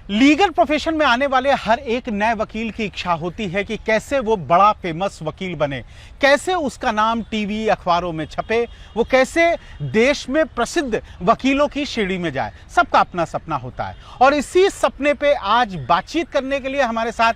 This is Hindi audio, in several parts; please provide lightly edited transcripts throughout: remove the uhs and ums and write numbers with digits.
लीगल प्रोफेशन में आने वाले हर एक नए वकील की इच्छा होती है कि कैसे वो बड़ा फेमस वकील बने, कैसे उसका नाम टीवी अखबारों में छपे, वो कैसे देश में प्रसिद्ध वकीलों की श्रेणी में जाए। सबका अपना सपना होता है और इसी सपने पे आज बातचीत करने के लिए हमारे साथ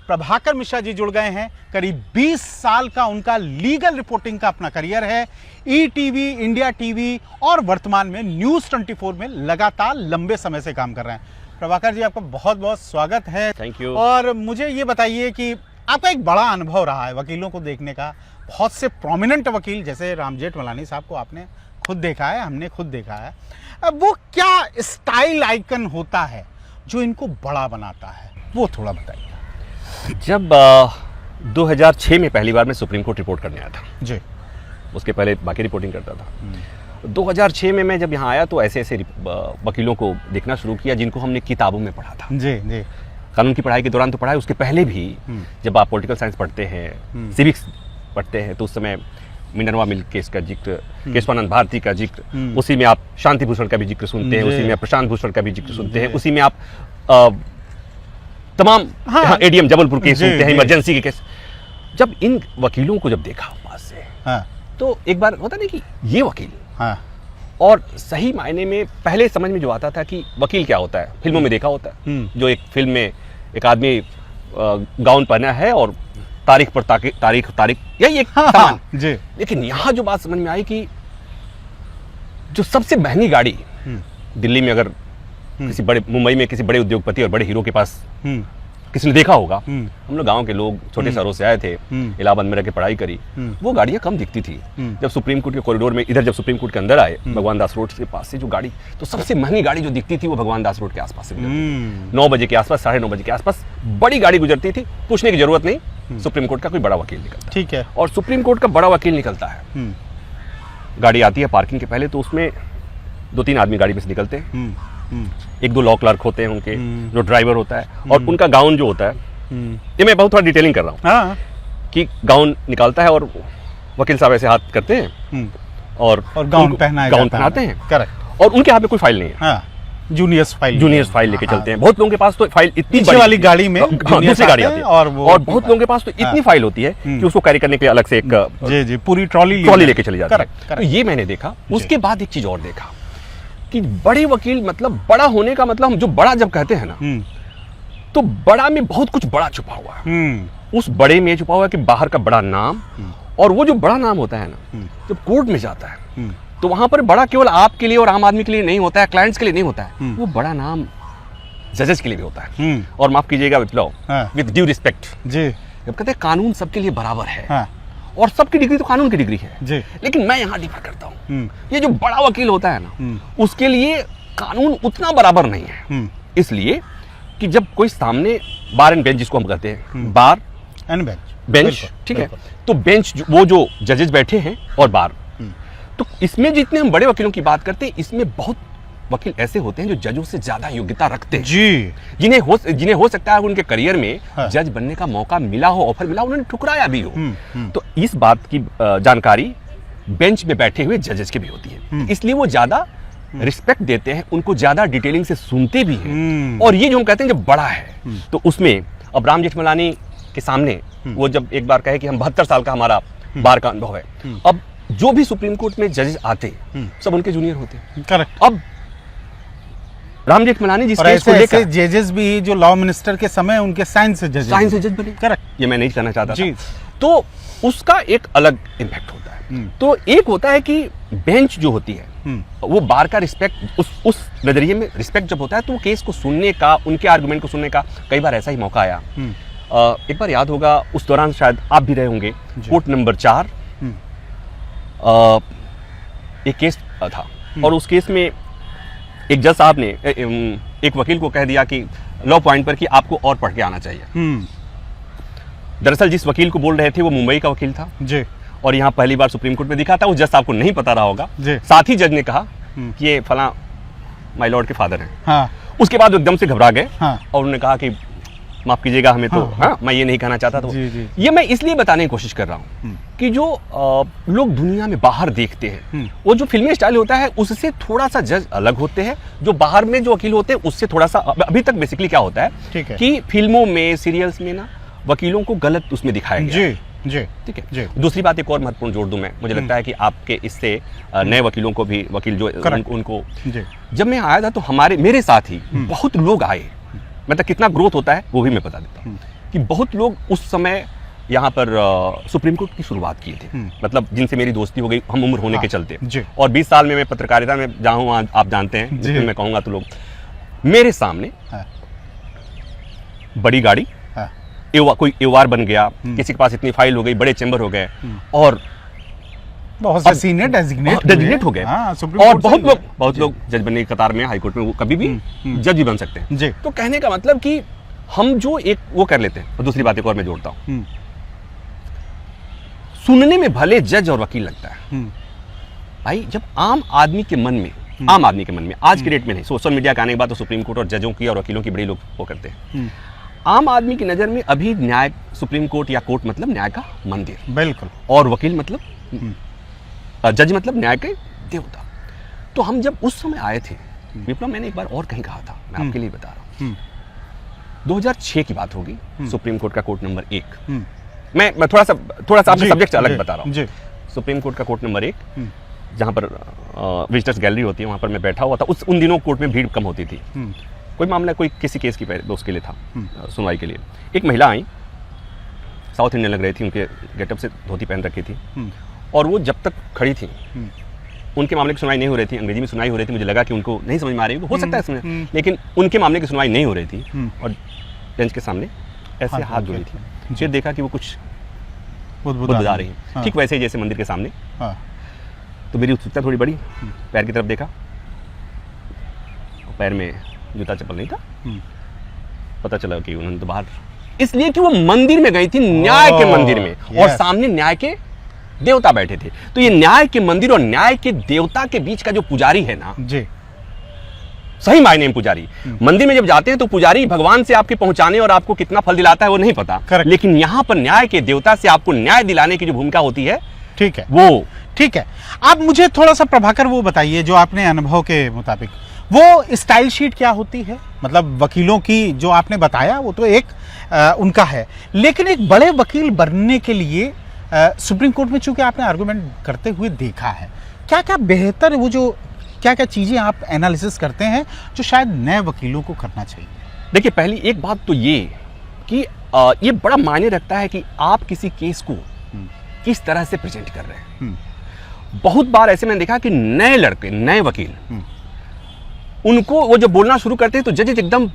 प्रभाकर मिश्रा जी जुड़ गए हैं। करीब 20 साल का उनका लीगल रिपोर्टिंग का अपना करियर है। ईटीवी, इंडिया टीवी और वर्तमान में न्यूज़ 24 में लगातार लंबे समय से काम कर रहे हैं। प्रभाकर जी, आपका बहुत बहुत स्वागत है। Thank you. और मुझे ये बताइए कि आपका एक बड़ा अनुभव रहा है वकीलों को देखने का। बहुत से प्रोमिनेंट वकील जैसे राम जेठमलानी साहब को आपने खुद देखा है, हमने खुद देखा है। अब वो क्या स्टाइल आइकन होता है जो इनको बड़ा बनाता है, वो थोड़ा बताइए। जब 2006 में पहली बार मैं सुप्रीम कोर्ट रिपोर्ट करने आया था जी, उसके पहले बाकी रिपोर्टिंग करता था। 2006 में मैं जब यहाँ आया तो ऐसे ऐसे वकीलों को देखना शुरू किया जिनको हमने किताबों में पढ़ा था। जी जी। कानून की पढ़ाई के दौरान तो पढ़ा है, उसके पहले भी जब आप पॉलिटिकल साइंस पढ़ते हैं, सिविक्स पढ़ते हैं, तो उस समय मिनरवा मिल्क केस का जिक्र, केशवानंद भारती का जिक्र, उसी में आप शांति भूषण का भी जिक्र सुनते हैं, उसी में आप प्रशांत भूषण का भी जिक्र सुनते हैं, उसी में आप तमाम एडीएम जबलपुर केस सुनते हैं, इमरजेंसी के केस। जब इन वकीलों को जब देखा पास से, तो एक बार होता नहीं कि ये वकील, और सही मायने में पहले समझ में जो आता था कि वकील क्या होता है, फिल्मों में देखा होता है, जो एक फिल्म में एक आदमी गाउन पहना है और तारीख पर तारीख यही एक सामान। लेकिन यहाँ जो बात समझ में आई कि जो सबसे महंगी गाड़ी दिल्ली में, अगर किसी बड़े, मुंबई में किसी बड़े उद्योगपति और बड़े हीरो के पास किसी ने देखा होगा, हम लोग गांव के लोग छोटे शहरों से आए थे, इलाहाबाद में रह के पढ़ाई करी, वो गाड़ियां कम दिखती थी। जब सुप्रीम कोर्ट के कॉरिडोर में, इधर जब सुप्रीम कोर्ट के अंदर आए, भगवान दास रोड के पास से जो गाड़ी, तो सबसे महंगी गाड़ी जो दिखती थी वो भगवान दास रोड के आसपास से गुजरती। 9 बजे के आसपास, 9:30 बजे के आसपास बड़ी गाड़ी गुजरती थी। पूछने की जरूरत नहीं, सुप्रीम कोर्ट का कोई बड़ा वकील निकलता। ठीक है। और सुप्रीम कोर्ट का बड़ा वकील निकलता है, गाड़ी आती है पार्किंग के पहले, तो उसमें 2-3 आदमी गाड़ी में से निकलते हैं। 1-2 लॉ क्लर्क होते हैं उनके, जो ड्राइवर होता है, और उनका गाउन जो होता है, ये मैं बहुत थोड़ा डिटेलिंग कर रहा हूँ, कि गाउन निकालता है और वकील साहब ऐसे हाथ करते हैं और गाउन पहनाते हैं। करेक्ट। और उनके हाथ में कोई फाइल नहीं है, जूनियर्स फाइल लेके चलते हैं। बहुत लोगों के पास तो फाइल इतनी बड़ी वाली गाड़ी में दूसरी गाड़ी आती है, और बहुत लोगों के पास तो इतनी फाइल होती है कि उसको कैरी करने के लिए अलग से एक पूरी ट्रॉली लेके चली जाती है। तो ये मैंने देखा। उसके बाद एक चीज और देखा कि बड़े वकील, मतलब बड़ा होने का मतलब, हम जो बड़ा जब कहते हैं ना, तो बड़ा में बहुत कुछ बड़ा छुपा हुआ है। उस बड़े में छुपा हुआ है कि बाहर का बड़ा नाम, और वो जो बड़ा नाम होता है ना, जब कोर्ट में जाता है तो वहां पर बड़ा केवल आपके लिए और आम आदमी के लिए नहीं होता है, क्लाइंट्स के लिए नहीं होता है, वो बड़ा नाम जजेस के लिए भी होता है। और माफ कीजिएगा विप्लव, विद ड्यू रिस्पेक्ट जी, जब कहते हैं कानून सबके लिए बराबर है, और सबकी डिग्री तो कानून की डिग्री है जी। लेकिन मैं यहाँ डिफर करता हूँ, ये जो बड़ा वकील होता है ना, उसके लिए कानून उतना बराबर नहीं है। इसलिए कि जब कोई सामने बार एंड बेंच, जिसको हम कहते हैं, बार एंड बेंच, ठीक है, तो बेंच वो जो जजेस बैठे हैं और बार, तो इसमें जितने हम बड़े वकीलों की बात करते हैं, इसमें बहुत वकील ऐसे होते हैं जो जजों से ज्यादा योग्यता रखते हैं जी, जिन्हें हो सकता है उनके करियर में जज बनने का मौका मिला हो, ऑफर मिला, उन्होंने ठुकराया भी हो। तो इस बात की जानकारी बेंच में बैठे हुए जजेस की भी होती है, इसलिए वो ज्यादा रिस्पेक्ट देते हैं, उनको ज्यादा डिटेलिंग से सुनते भी हैं। और ये जो हम कहते हैं जब बड़ा है, तो उसमें अब राम जेठमलानी के सामने वो जब एक बार कहे कि हम 72 साल का हमारा बार का अनुभव है, अब जो भी सुप्रीम कोर्ट में जजेस आते सब उनके जूनियर होते हैं। करेक्ट। अब राम जेठमलानी जिस केस को लेकर, जजेस भी जो लॉ मिनिस्टर के समय उनके साइंस से जज बने। करेक्ट। ये मैं नहीं कहना चाहता था। तो उसका एक अलग इम्पैक्ट होता है। तो एक होता है कि बेंच जो होती है, वो बार का रिस्पेक्ट, उस नजरिए में रिस्पेक्ट जब होता है, तो वो केस को सुनने का, उनके आर्गुमेंट को सुनने का कई बार ऐसा ही मौका आया। एक बार याद होगा, उस दौरान शायद आप भी रहे होंगे, कोर्ट नंबर 4 एक केस था, और उस केस में एक जज साहब ने एक वकील को कह दिया कि लॉ पॉइंट पर कि आपको और पढ़ के आना चाहिए। दरअसल जिस वकील को बोल रहे थे वो मुंबई का वकील था जी, और यहाँ पहली बार सुप्रीम कोर्ट में दिखा था। उस जज साहब को नहीं पता रहा होगा, साथ ही जज ने कहा कि ये फला माय लॉर्ड के फादर हैं। उसके बाद एकदम से घबरा गए और उन्होंने कहा कि माफ कीजिएगा हमें तो, हाँ, हाँ, मैं ये नहीं कहना चाहता। तो जी, जी। ये मैं इसलिए बताने की कोशिश कर रहा हूँ कि जो लोग दुनिया में बाहर देखते हैं, वो जो फिल्मी स्टाइल होता है उससे थोड़ा सा जज अलग होते हैं। जो बाहर में जो वकील होते हैं उससे थोड़ा सा, अभी तक बेसिकली क्या होता है कि फिल्मों में, सीरियल्स में ना वकीलों को गलत उसमें दिखाया गया है। जी, ठीक है। दूसरी बात एक और महत्वपूर्ण जोड़ दूं मैं, मुझे लगता है कि आपके इससे नए वकीलों को भी, वकील जो उनको, जब मैं आया था तो मेरे साथ ही बहुत लोग आए, मतलब कितना ग्रोथ होता है वो भी मैं बता देता हूँ कि बहुत लोग उस समय यहाँ पर सुप्रीम कोर्ट की शुरुआत किए थे, मतलब जिनसे मेरी दोस्ती हो गई हम उम्र होने के चलते। और 20 साल में मैं पत्रकारिता में जहाँ हूँ आप जानते हैं, जिसमें मैं कहूँगा तो लोग मेरे सामने बड़ी गाड़ी, कोई एवार बन गया, किसी के पास इतनी फाइल हो गई, बड़े चैम्बर हो गए और बहुत से सीनियर डेजिग्नेट हो गए। और बहुत लोग जज बनने की कतार में, हाई कोर्ट में वो कभी भी जज भी बन सकते हैं। तो कहने का मतलब कि हम जो एक वो कर लेते हैं। और दूसरी बात एक और मैं जोड़ता हूं, सुनने में भले जज और वकील लगता है भाई, जब आम आदमी के मन में आज के डेट में नहीं, सोशल मीडिया के आने के बाद तो सुप्रीम कोर्ट और जजों की और वकीलों की बड़ी लोग वो करते हैं। आम आदमी की नजर में अभी न्याय, सुप्रीम कोर्ट या कोर्ट मतलब न्याय का मंदिर, बिल्कुल, और वकील मतलब, जज मतलब न्याय के देवता। तो हम जब उस समय आए थे विप्लव, मैंने एक बार और कहीं कहा था, मैं आपके लिए बता रहा हूँ, 2006 की बात होगी, सुप्रीम कोर्ट का कोर्ट नंबर 1, मैं थोड़ा सा आपके सब्जेक्ट अलग बता रहा हूँ। सुप्रीम कोर्ट का कोर्ट नंबर 1, जहाँ पर विजिटर्स गैलरी होती है, वहाँ पर मैं बैठा हुआ था। उन दिनों कोर्ट में भीड़ कम होती थी, कोई मामला, कोई किसी केस की उसके लिए था, सुनवाई के लिए। एक महिला आई, साउथ इंडियन लग रही थी, उनके गेटअप से धोती पहन रखी थी, और वो जब तक खड़ी थी उनके मामले की सुनवाई नहीं हो रही थी, अंग्रेजी में सुनवाई हो रही थी। मुझे लगा कि उनको नहीं समझ में आ रही, हो सकता है इसमें, लेकिन उनके मामले की सुनवाई नहीं हो रही थी, और बेंच के सामने ऐसे हाथ जोड़ी थी। फिर देखा कि वो कुछ बुदबुदा रही है, ठीक वैसे ही जैसे मंदिर के सामने। तो मेरी उत्सुकता थोड़ी बड़ी, पैर की तरफ देखा, पैर में जूता चप्पल नहीं था। पता चला कि उन्होंने तो बाहर, इसलिए कि वो मंदिर में गई थी, न्याय के मंदिर में, और सामने न्याय के देवता बैठे थे। तो ये न्याय के मंदिर और न्याय के देवता के बीच का जो पुजारी है ना जी, सही मायने में पुजारी, मंदिर में जब जाते हैं तो पुजारी भगवान से आपके पहुंचाने और आपको कितना फल दिलाता है वो नहीं पता, लेकिन यहाँ पर न्याय के देवता से आपको न्याय दिलाने की जो भूमिका होती है, ठीक है, वो ठीक है। आप मुझे थोड़ा सा प्रभाकर वो बताइए, जो आपने अनुभव के मुताबिक वो स्टाइल शीट क्या होती है? मतलब वकीलों की जो आपने बताया वो तो एक उनका है, लेकिन एक बड़े वकील बनने के लिए सुप्रीम कोर्ट में चूंकि आपने आर्गुमेंट करते हुए देखा है, क्या क्या बेहतर, वो जो क्या क्या चीजें आप एनालिसिस करते हैं जो शायद नए वकीलों को करना चाहिए? देखिए, पहली एक बात तो ये कि ये बड़ा मायने रखता है कि आप किसी केस को किस तरह से प्रेजेंट कर रहे हैं। बहुत बार ऐसे मैंने देखा कि नए लड़के, नए वकील, उनको वो जब बोलना शुरू करते हैं तो जजेस एकदम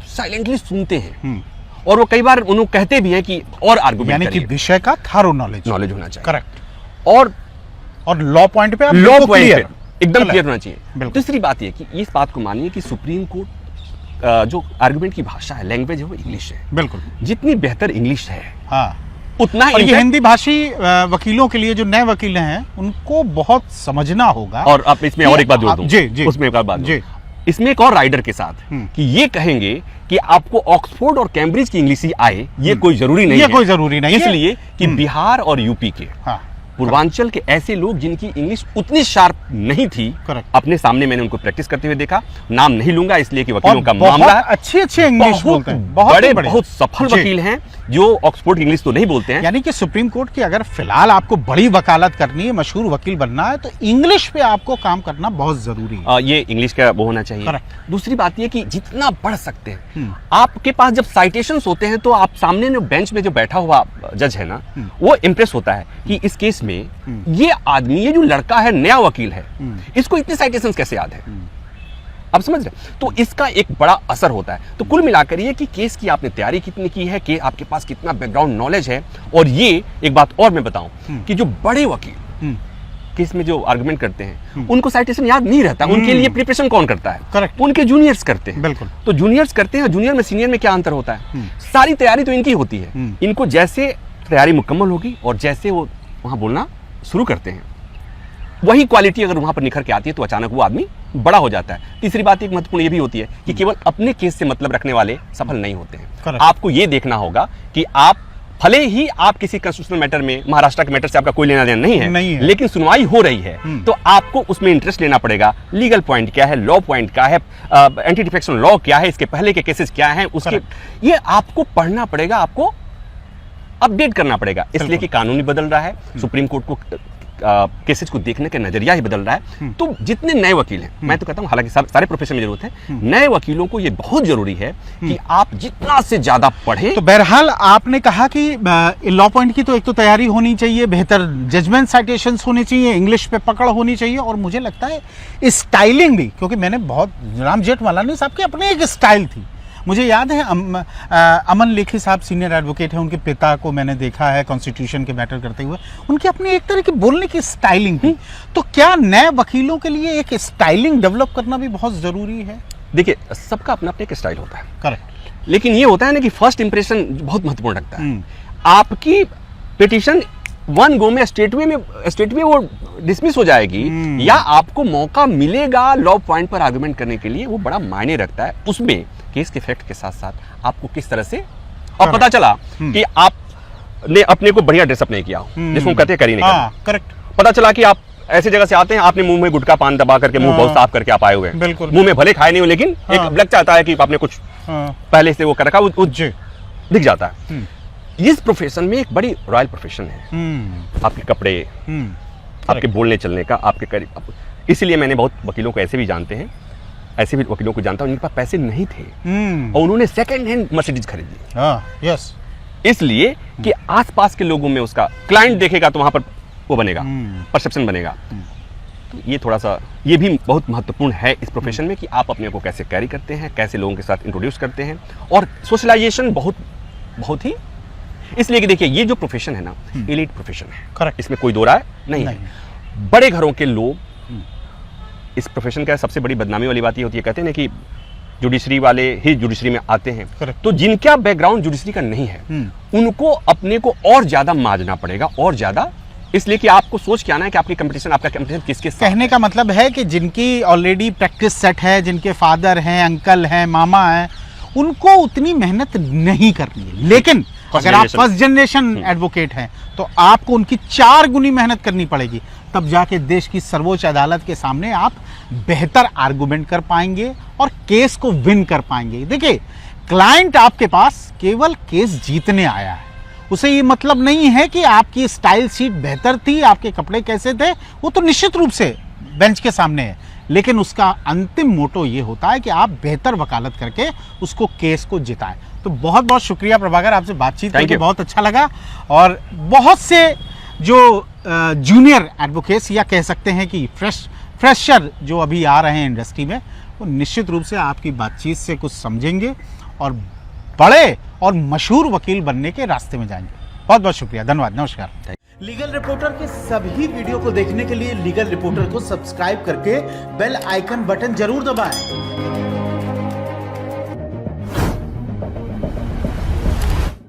साइलेंटली सुनते हैं, और वो कई बार उन्होंने कहते भी हैं कि और आर्गुमेंट, यानी कि विषय का थारो नॉलेज होना चाहिए, करेक्ट, और लॉ पॉइंट पे, लॉ पॉइंट पे एकदम क्लियर होना चाहिए। दूसरी बात ये कि इस बात को मानिए कि सुप्रीम कोर्ट जो आर्गुमेंट की भाषा है, लैंग्वेज है, वो इंग्लिश है। बिल्कुल, जितनी बेहतर इंग्लिश है, हाँ, उतना ही ये हिंदी भाषी वकीलों के लिए, जो नए वकील हैं, उनको बहुत समझना होगा। और आप इसमें और एक बात जोड़ दूं, उसमें एक और बात, इसमें एक और राइडर के साथ कि ये कहेंगे कि आपको ऑक्सफोर्ड और कैम्ब्रिज की इंग्लिश ही आए, ये कोई जरूरी नहीं है, कोई जरूरी नहीं, इसलिए कि बिहार और यूपी के, पूर्वांचल के ऐसे लोग जिनकी इंग्लिश उतनी शार्प नहीं थी, अपने सामने मैंने उनको प्रैक्टिस करते हुए देखा। नाम नहीं लूंगा इसलिए कि वकीलों का मामला है, अच्छे इंग्लिश बोलते हैं, बहुत सफल वकील हैं जो ऑक्सफोर्ड इंग्लिश तो नहीं बोलते हैं। यानी कि सुप्रीम कोर्ट की अगर फिलहाल आपको बड़ी वकालत करनी है, मशहूर वकील बनना है, तो इंग्लिश पे आपको काम करना बहुत जरूरी है। ये इंग्लिश का वो होना चाहिए। दूसरी बात ये कि जितना बढ़ सकते हैं, आपके पास जब साइटेशंस होते हैं तो आप सामने बेंच में जो बैठा हुआ जज है ना, वो इंप्रेस होता है कि इस केस में ये आदमी, ये जो लड़का है, नया वकील है, इसको इतने साइटेशंस कैसे याद है, आप समझ रहे? तो इसका एक बड़ा असर होता है। तो कुल मिलाकर ये कि केस की आपने तैयारी कितनी की है, कि आपके पास कितना बैकग्राउंड नॉलेज है। और ये एक बात और मैं बताऊं कि जो बड़े वकील केस में जो आर्गुमेंट करते हैं, उनको साइटेशन याद नहीं रहता, उनके लिए प्रिपरेशन कौन करता है? करेक्ट, उनके जूनियर्स करते हैं। बिल्कुल, तो जूनियर्स करते हैं, जूनियर में सीनियर में क्या अंतर होता है? सारी तैयारी तो इनकी होती है, इनको जैसे तैयारी मुकम्मल होगी और जैसे वो वहां बोलना शुरू करते हैं, वही क्वालिटी अगर वहां पर निखर के आती है तो अचानक वो आदमी बड़ा हो जाता है। तीसरी बात एक महत्वपूर्ण ये भी होती है कि केवल अपने केस से मतलब रखने वाले सफल नहीं होते हैं। आपको ये देखना होगा कि आप भले ही आप किसी कॉन्स्टिट्यूशनल मैटर में, महाराष्ट्र के मैटर से आपका कोई लेना देना नहीं है, लेकिन सुनवाई हो रही है तो आपको उसमें इंटरेस्ट लेना पड़ेगा। लीगल पॉइंट क्या है, लॉ पॉइंट क्या है, एंटी डिफेक्शन लॉ क्या है, इसके पहले के केसेस क्या हैं, उसके ये आपको पढ़ना पड़ेगा, आपको अपडेट करना पड़ेगा। इसलिए कि कानून ही बदल रहा है, सुप्रीम कोर्ट को केसेस को देखने का नजरिया ही बदल रहा है। तो जितने नए वकील हैं, मैं तो कहता हूं हालांकि सारे प्रोफेशन में जरूरत है, नए वकीलों को ये बहुत जरूरी है कि आप जितना से ज्यादा पढ़ें। तो बहरहाल आपने कहा कि लॉ पॉइंट की तो एक तो तैयारी होनी चाहिए, बेहतर जजमेंट साइटेशंस होनी चाहिए, इंग्लिश पे पकड़ होनी चाहिए, और मुझे लगता है स्टाइलिंग भी, क्योंकि मैंने बहुत राम जेठमलानी साहब की अपनी एक स्टाइल थी। मुझे याद है अमन लेखी साहब सीनियर एडवोकेट हैं, उनके पिता को मैंने देखा है कॉन्स्टिट्यूशन के मैटर करते हुए, उनकी अपनी एक तरह की बोलने की स्टाइलिंग थी। तो क्या नए वकीलों के लिए एक स्टाइलिंग डेवलप करना भी बहुत जरूरी है? देखिए, सबका अपना अपना एक स्टाइल होता है, करेक्ट, लेकिन ये होता है ना कि फर्स्ट इंप्रेशन बहुत महत्वपूर्ण रखता है। आपकी पिटीशन वन गो में स्टेट में वो डिसमिस हो जाएगी या आपको मौका मिलेगा लॉ पॉइंट पर आर्गुमेंट करने के लिए, वो बड़ा मायने रखता है। उसमें केस के फैक्ट के साथ साथ आपको किस तरह से, और पता चला कि आपने अपने को बढ़िया ड्रेसअप नहीं किया, जिसको कहते हैं करी नहीं करना। करेक्ट। पता चला कि आप ऐसी जगह से आते हैं, आपने मुंह में गुटखा पान दबा करके मुंह बहुत साफ करके आप आए हुए हैं, बिल्कुल, मुंह में भले खाए नहीं हो, लेकिन एक लग जाता है कि आपने कुछ पहले से वो कर रखा, वो दिख जाता है। इस प्रोफेशन में एक बड़ी रॉयल प्रोफेशन है, आपके कपड़े, आपके बोलने चलने का, आपके करीब। इसीलिए मैंने बहुत वकीलों को ऐसे भी जानते हैं, ऐसे भी वकीलों को जानता हूं जिनके पास पैसे नहीं थे और उन्होंने सेकंड हैंड मर्सिडीज खरीदी। यस, इसलिए कि आसपास के लोगों में उसका क्लाइंट देखेगा तो वहां पर वो बनेगा, परसेप्शन बनेगा। तो ये थोड़ा सा, ये भी बहुत महत्वपूर्ण है इस प्रोफेशन में कि आप अपने को कैसे कैरी करते हैं, कैसे लोगों के साथ इंट्रोड्यूस करते हैं, और सोशलाइजेशन बहुत ही, इसलिए कि देखिए ये जो प्रोफेशन है ना, एलीट प्रोफेशन है, करेक्ट, इसमें कोई दो राय नहीं है। बड़े घरों के लोग इस प्रोफेशन का सबसे बड़ी बदनामी वाली बात ये होती है, कहते हैं ना कि जुडिशरी वाले ही जुडिशरी में आते हैं, तो जिनका बैकग्राउंड जुडिशरी का नहीं है उनको अपने को और ज्यादा माजना पड़ेगा, और ज्यादा, इसलिए कि आपको सोच के आना है कि आपका कंपटीशन किसके साथ। कहने का मतलब है कि जिनकी ऑलरेडी प्रैक्टिस सेट है, जिनके फादर हैं, अंकल हैं, मामा हैं, उनको उतनी मेहनत नहीं करनी है। लेकिन अगर आप फर्स्ट जनरेशन एडवोकेट हैं तो आपको उनकी 4 गुनी मेहनत करनी पड़ेगी, तब जाके देश की सर्वोच्च अदालत के सामने आप बेहतर आर्गुमेंट कर पाएंगे और केस को विन कर पाएंगे। देखिए, क्लाइंट आपके पास केवल केस जीतने आया है, उसे ये मतलब नहीं है कि आपकी स्टाइल शीट बेहतर थी, आपके कपड़े कैसे थे, वो तो निश्चित रूप से बेंच के सामने है, लेकिन उसका अंतिम मोटो ये होता है कि आप बेहतर वकालत करके उसको केस को जिताएं। तो बहुत बहुत शुक्रिया प्रभाकर, आपसे बातचीत करके बहुत अच्छा लगा। और बहुत से जो जूनियर एडवोकेट्स या कह सकते हैं कि फ्रेशर जो अभी आ रहे हैं इंडस्ट्री में, वो निश्चित रूप से आपकी बातचीत से कुछ समझेंगे और बड़े और मशहूर वकील बनने के रास्ते में जाएंगे। बहुत बहुत शुक्रिया, धन्यवाद, नमस्कार। लीगल रिपोर्टर के सभी वीडियो को देखने के लिए लीगल रिपोर्टर को सब्सक्राइब करके बेल आइकन बटन जरूर दबाएं।